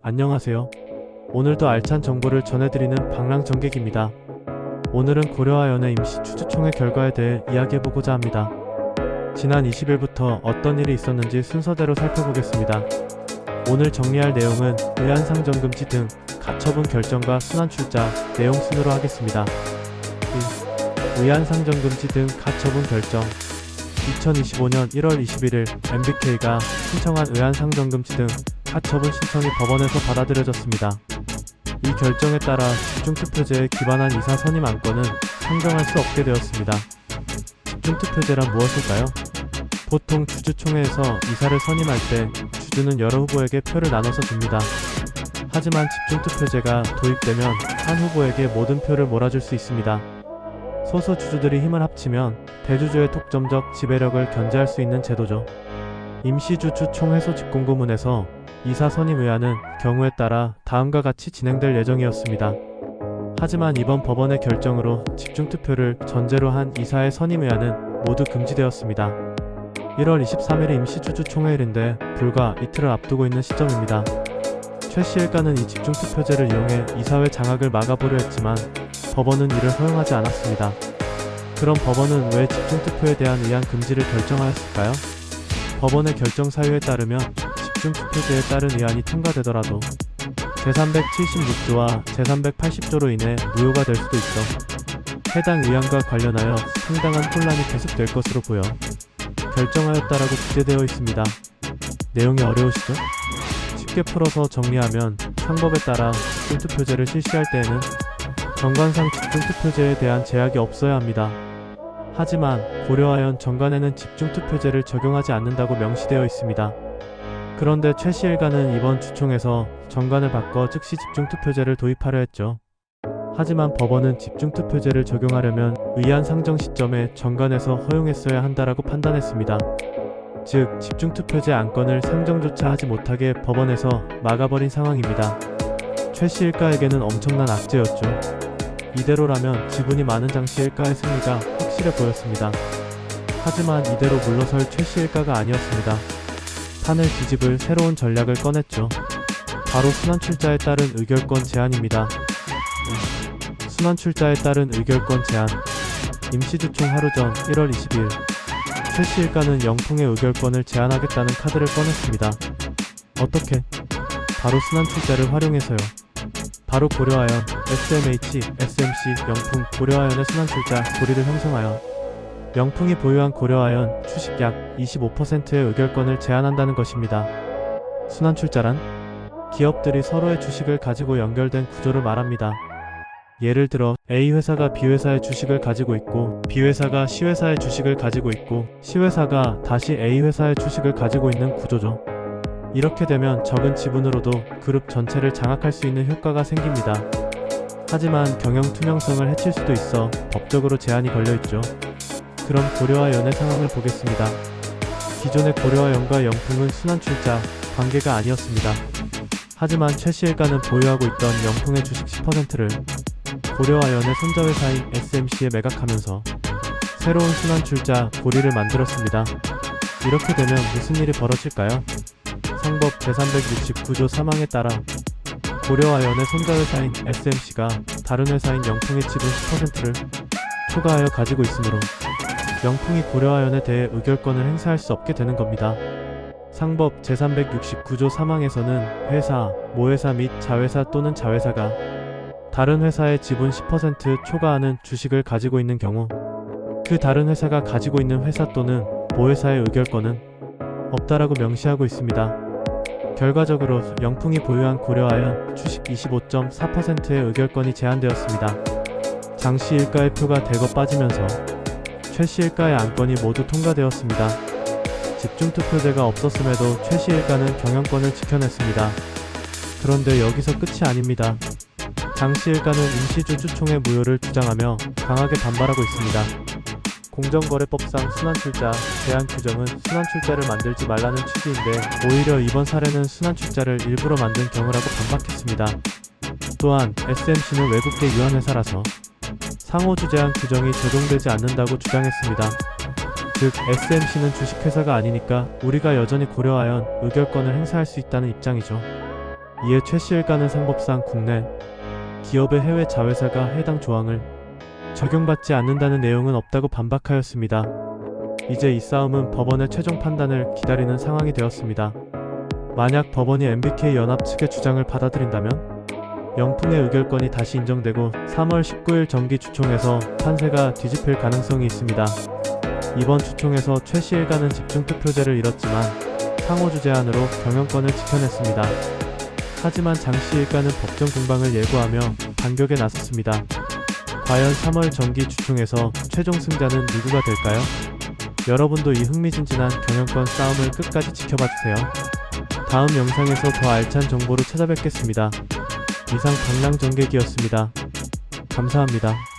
안녕하세요. 오늘도 알찬 정보를 전해드리는 방랑전객입니다. 오늘은 고려아연의 임시 추주총회 결과에 대해 이야기해보고자 합니다. 지난 20일부터 어떤 일이 있었는지 순서대로 살펴보겠습니다. 오늘 정리할 내용은 의안상정금지 등 가처분 결정과 순환출자 내용 순으로 하겠습니다. 1. 의안상정금지 등 가처분 결정. 2025년 1월 21일 MBK가 신청한 의안상정금지 등 가처분 신청이 법원에서 받아들여졌습니다. 이 결정에 따라 집중투표제에 기반한 이사 선임 안건은 상정할 수 없게 되었습니다. 집중투표제란 무엇일까요? 보통 주주총회에서 이사를 선임할 때 주주는 여러 후보에게 표를 나눠서 줍니다. 하지만 집중투표제가 도입되면 한 후보에게 모든 표를 몰아줄 수 있습니다. 소수 주주들이 힘을 합치면 대주주의 독점적 지배력을 견제할 수 있는 제도죠. 임시주주총회 소집공고문에서 이사 선임 의안은 경우에 따라 다음과 같이 진행될 예정이었습니다. 하지만 이번 법원의 결정으로 집중투표를 전제로 한 이사의 선임 의안은 모두 금지되었습니다. 1월 23일이 임시주주총회일인데 불과 이틀을 앞두고 있는 시점입니다. 최 씨 일가는 이 집중투표제를 이용해 이사회 장악을 막아보려 했지만 법원은 이를 허용하지 않았습니다. 그럼 법원은 왜 집중투표에 대한 의안 금지를 결정하였을까요? 법원의 결정 사유에 따르면 집중투표제에 따른 의안이 통과되더라도 제376조와 제380조로 인해 무효가 될 수도 있어 해당 의안과 관련하여 상당한 혼란이 계속될 것으로 보여 결정하였다라고 기재되어 있습니다. 내용이 어려우시죠? 쉽게 풀어서 정리하면 상법에 따라 집중투표제를 실시할 때에는 정관상 집중투표제에 대한 제약이 없어야 합니다. 하지만 고려아연 정관에는 집중투표제를 적용하지 않는다고 명시되어 있습니다. 그런데 최 씨 일가는 이번 주총에서 정관을 바꿔 즉시 집중투표제를 도입하려 했죠. 하지만 법원은 집중투표제를 적용하려면 의안 상정 시점에 정관에서 허용했어야 한다라고 판단했습니다. 즉 집중투표제 안건을 상정조차 하지 못하게 법원에서 막아버린 상황입니다. 최 씨 일가에게는 엄청난 악재였죠. 이대로라면 지분이 많은 장 씨 일가의 승리가 확실해 보였습니다. 하지만 이대로 물러설 최 씨 일가가 아니었습니다. 판을 뒤집을 새로운 전략을 꺼냈죠. 바로 순환출자에 따른 의결권 제한입니다. 순환출자에 따른 의결권 제한. 임시주총 하루 전 1월 20일 최 씨 일가는 영통의 의결권을 제한하겠다는 카드를 꺼냈습니다. 어떻게? 바로 순환출자를 활용해서요. 바로 고려아연, SMH, SMC, 영풍, 고려아연의 순환출자 고리를 형성하여 영풍이 보유한 고려아연 주식 약 25%의 의결권을 제한한다는 것입니다. 순환출자란 기업들이 서로의 주식을 가지고 연결된 구조를 말합니다. 예를 들어 A회사가 B회사의 주식을 가지고 있고 B회사가 C회사의 주식을 가지고 있고 C회사가 다시 A회사의 주식을 가지고 있는 구조죠. 이렇게 되면 적은 지분으로도 그룹 전체를 장악할 수 있는 효과가 생깁니다. 하지만 경영 투명성을 해칠 수도 있어 법적으로 제한이 걸려있죠. 그럼 고려아연의 상황을 보겠습니다. 기존의 고려아연과 영풍은 순환출자 관계가 아니었습니다. 하지만 최 씨 일가는 보유하고 있던 영풍의 주식 10%를 고려아연의 손자회사인 SMC에 매각하면서 새로운 순환출자 고리를 만들었습니다. 이렇게 되면 무슨 일이 벌어질까요? 상법 제369조 3항에 따라 고려아연의 손자회사인 SMC가 다른 회사인 영풍의 지분 10%를 초과하여 가지고 있으므로 영풍이 고려아연에 대해 의결권을 행사할 수 없게 되는 겁니다. 상법 제369조 3항에서는 회사, 모회사 및 자회사 또는 자회사가 다른 회사의 지분 10% 초과하는 주식을 가지고 있는 경우 그 다른 회사가 가지고 있는 회사 또는 모회사의 의결권은 없다라고 명시하고 있습니다. 결과적으로 영풍이 보유한 고려아연 주식 25.4%의 의결권이 제한되었습니다. 장 씨 일가의 표가 대거 빠지면서 최 씨 일가의 안건이 모두 통과되었습니다. 집중투표제가 없었음에도 최 씨 일가는 경영권을 지켜냈습니다. 그런데 여기서 끝이 아닙니다. 장 씨 일가는 임시주주총회 무효를 주장하며 강하게 반발하고 있습니다. 공정거래법상 순환출자 제한 규정은 순환출자를 만들지 말라는 취지인데 오히려 이번 사례는 순환출자를 일부러 만든 경우라고 반박했습니다. 또한 SMC는 외국계 유한회사라서 상호주 제한 규정이 적용되지 않는다고 주장했습니다. 즉 SMC는 주식회사가 아니니까 우리가 여전히 고려아연 의결권을 행사할 수 있다는 입장이죠. 이에 최씨 일가는 상법상 국내 기업의 해외 자회사가 해당 조항을 적용받지 않는다는 내용은 없다고 반박하였습니다. 이제 이 싸움은 법원의 최종 판단을 기다리는 상황이 되었습니다. 만약 법원이 MBK 연합 측의 주장을 받아들인다면 영통의 의결권이 다시 인정되고 3월 19일 정기 주총에서 판세가 뒤집힐 가능성이 있습니다. 이번 주총에서 최씨 일가는 집중투표제를 잃었지만 상호주 제안으로 경영권을 지켜냈습니다. 하지만 장씨 일가는 법정 공방을 예고하며 반격에 나섰습니다. 과연 3월 정기 주총에서 최종 승자는 누구가 될까요? 여러분도 이 흥미진진한 경영권 싸움을 끝까지 지켜봐주세요. 다음 영상에서 더 알찬 정보로 찾아뵙겠습니다. 이상 방랑전객이었습니다. 감사합니다.